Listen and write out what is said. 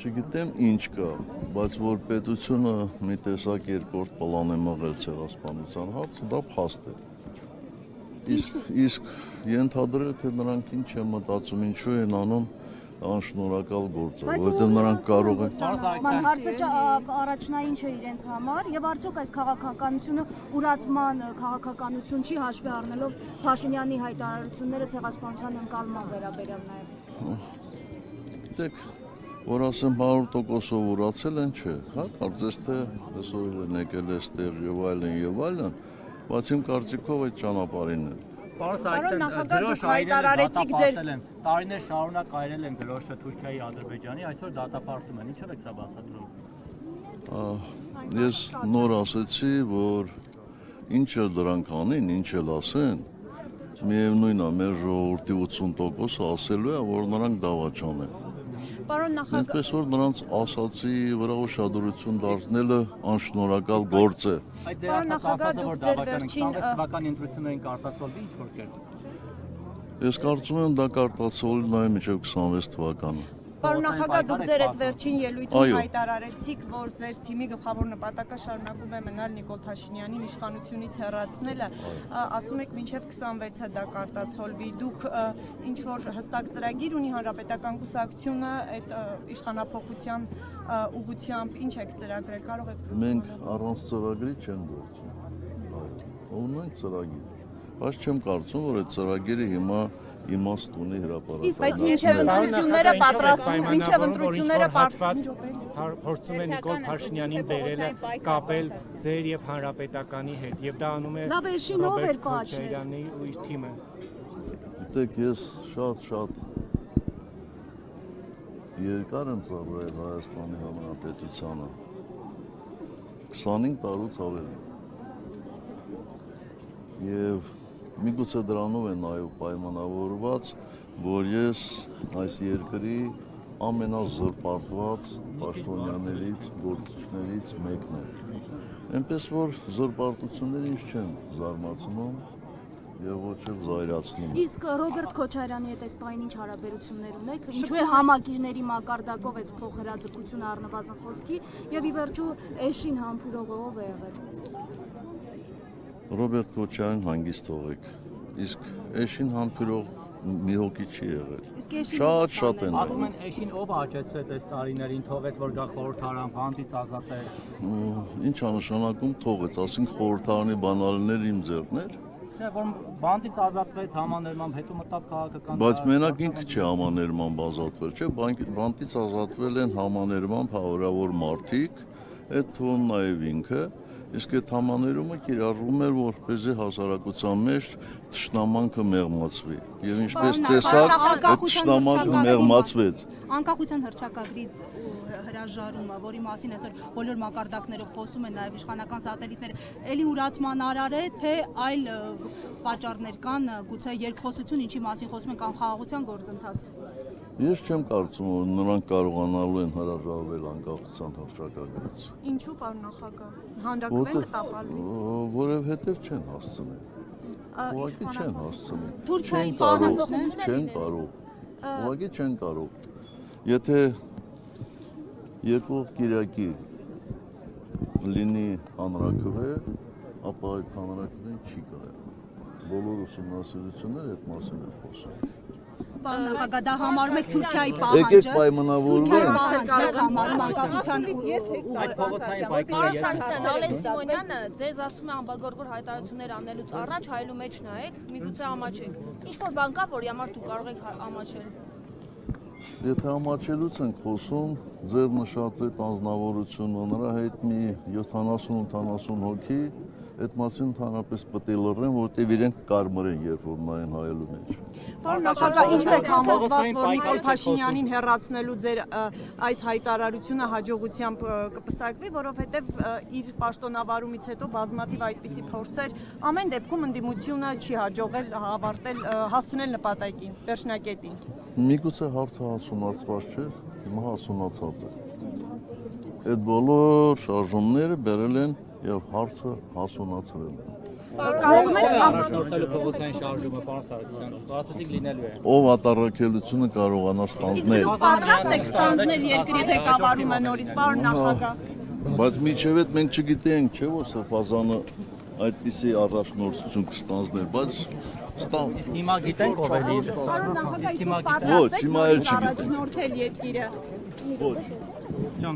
Չգիտեմ ինչ կա, բայց որ պետությունը մի տեսակ երկրորդ պլան է մղել ցեղասպանության հարցը, դա փաստ է։ Իսկ ենթադրել թե նրանք ինչ են մտածում, ինչու են անում անշնորհակալ գործ, որովհետև նրանք կարող են։ Հարցը առաջնային չէ իրենց համար եւ արդյոք այս քաղաքականությունը ուրացման քաղաքականություն չի հաշվի առնելով Փաշինյանի հայտարարությունները ցեղասպանության ընկալման վերաբերյալ նաեւ։ Գիտեք, որ ասեմ 100%-ով ուրացել են, չէ, հա, կարծես թե այսօր են եկել այստեղ եւ այլն, բայց իմ կարծիքով այդ ճանապարհին է։ Պարոն նախագահ, հայտարարեցիք ձեր տարիներ շարունակ այրել են գրոշը Թուրքիայի, Ադրբեջանի, այսօր դատապարտում են, ինչով եք սա բացատրում։ Ես նոր ասեցի, որ ինչ էլ դրանք անեն, ինչ էլ ասեն, միևնույնն է, մեր ժողովրդի 80%-ը ասելու է, որ նրանք դավաճան են։ Պարոն նախագահ, այնպես որ նրանց ասացի վրա ուշադրություն դարձնելը անշնորհակալ գործ է։ Այդ ձեր ասացածը, որ դավաճան են 26 թվականի ընտրություններին կարտացոլվի ինչ որ կերպ։ Ես կարծում եմ դա կարտացոլվի նաև մինչև 26 թվականը։ Պարոն նախագահ, դուք ձեր այդ վերջին ելույթում հայտարարեցիք, որ ձեր թիմի գլխավոր նպատակը շարունակում է մնալ Նիկոլ Փաշինյանին իշխանությունից հեռացնելը, ասում եք մինչև 26-ը դա կարտացոլվի, դուք ինչ որ հստակ ծրագիր ունի հանրապետական կուսակցությունը այդ իշխանափոխության ուղղությամբ ինչ եք ծրագրել, կարող եք։ Մենք առանց ծրագրի չենք գործում։ Ունենք ծրագիր, բայց չեմ կարծում, որ այդ ծրագիրը հիմա իմաստ ունի հրապարակել։ Բայց մինչև ընտրությունները պատրաստվում, մինչև ընտրությունները փորձում է Նիկոլ Փաշինյանին բերելը կապել ձեր եւ հանրապետականի հետ եւ դա անում է Ռոբերտ Քոչարյանի ու իր թիմը։ Գիտեք, ես շատ երկար եմ ծառայել Հայաստանի Հանրապետությանը 25 տարուց ավելի եւ միգուցե դրանով է նաև պայմանավորված, որ ես այս երկրի ամենազրպարտված պաշտոնյաներից, գործիչներից մեկն եմ։ Այնպես որ զրպարտությունները ինձ չեն զարմացնում եւ ոչ էլ զայրացնում։ Իսկ Ռոբերտ Քոչարյանի հետ այս պահին ինչ հարաբերություններ ունեք, ինչու է համակիրների մակարդակով այս փոխհրաձգությունը առնվազն խոսքի եւ ի վերջո էշին համբուրողը ով է եղել։ Ռոբերտ Քոչարյանին հանգիստ թողեք, իսկ էշին համբուրող մի հոգի չի եղել։ Շատ են։ Ասում են էշին ով աճեցրեց այս տարիներին, թողեց որ գա խորհրդարան, բանտից ազատեց։ Ինչ է նշանակում թողեց, ասենք խորհրդարանի բանալիներ իմ ձեռներ։ Չէ, որ բանտից ազատվեց համաներմամբ, հետո մտավ քաղաքական։ Բայց մենակ ինքը չի համաներմամբ ազատվել, չէ, բանտից ազատվել են համաներմամբ հարյուրավոր մարդիկ, այդ թվում նաև ինքը։ Իսկ այդ համաներումը կիրառվում էր, որպեսզի հասարակության մեջ թշնամանքը մեղմացվի։ Եվ ինչպես տեսակ, այդ թշնամանքը մեղմացվեց։ Անկախության հռչակագրի հրաժարումը, որի մասին այսօր բոլոր մակարդակներով խոսում են, նաև իշխանական սատելիտները, էլի ուրացման արար է, թե այլ պատճառներ կան, գուցե երկխոսություն, ինչի մասին խոսում են, կամ խաղաղության գործընթաց։ Ես չեմ կարծում, որ նրանք կարողանալու են հրաժարվել անկախության հռչակագրից։ Ինչու, պարոն նախագահ, հանրակրվեն կտապալվի։ Որովհետև չեն հասցնի։ Ուղղակի չեն հասցնի։ Թուրքիայի Չեն կարող։ Ուղղակի չեն կարող։ Եթե երկու կիրակի լինի հանրակրվե, ապա այդ հանրակրվեն չի կարելի։ Բոլոր ուսումնասիրությունները այդ մասին են խոսում։ Պարոն նախագահ, դա համարում եք Թուրքիայի պահանջը։ Եկեք պայմանավորվենք։ Այդ փողոցային պայքարը Ալեն Սիմոնյանը ձեզ ասում է ամբողջորգոր հայտարարություններ անելուց առաջ հայլու մեջ նայեք, միգուցե ամաչեք։ Ինչ որ բան կա, որի համար դուք կարող եք ամաչել։ Եթե ամաչելուց ենք խոսում, ձեր նշած այդ անձնավորությունը, նրա հետ մի 70-80 հոգի, այդ մասին ընդհանրապես պետք է լռեն, որտեղ իրենք կարմրեն, երբ որ նայեն հայելու մեջ։ Պարոն նախագահ, ինչու եք համոզված, որ Նիկոլ Փաշինյանին հեռացնելու ձեր այս հայտարարությունը հաջողությամբ կպսակվի, որովհետև իր պաշտոնավարումից հետո բազմաթիվ այդպիսի փորձեր ամեն դեպքում ընդդիմությունը չի հաջողել ավարտել, հասցնել նպատակին, վերջնակետին։ Միգուցե հարցը հասունացված չէր, հիմա հասունացած է։ Այդ բոլոր շարժումները բերել են եւ հարցը հասունացրել են։ Կարող եք առաջնորդելու փողոցային շարժումը, պարոն Սարգսյան, կարծեցիք լինելու է։ Ով ատառակելությունը կարողանա ստանձնել։ պատրաստ եք ստանձնել երկրի ղեկավարումը նորից, պարոն նախագահ։ Բայց միջև այդ մենք չգիտենք, չէ՞ որ Սրբազանը այդպիսի առաջնորդություն կստանձներ, բայց ստան։ Իսկ հիմա գիտենք ով է լիդերը։ Պարոն նախագահ, Իսկ հիմա իսկ Ոչ, պատրաստ եք հիմա էլ նորից չգիտենք։ առաջնորդել երկիրը։ Ոչ։ Ջան,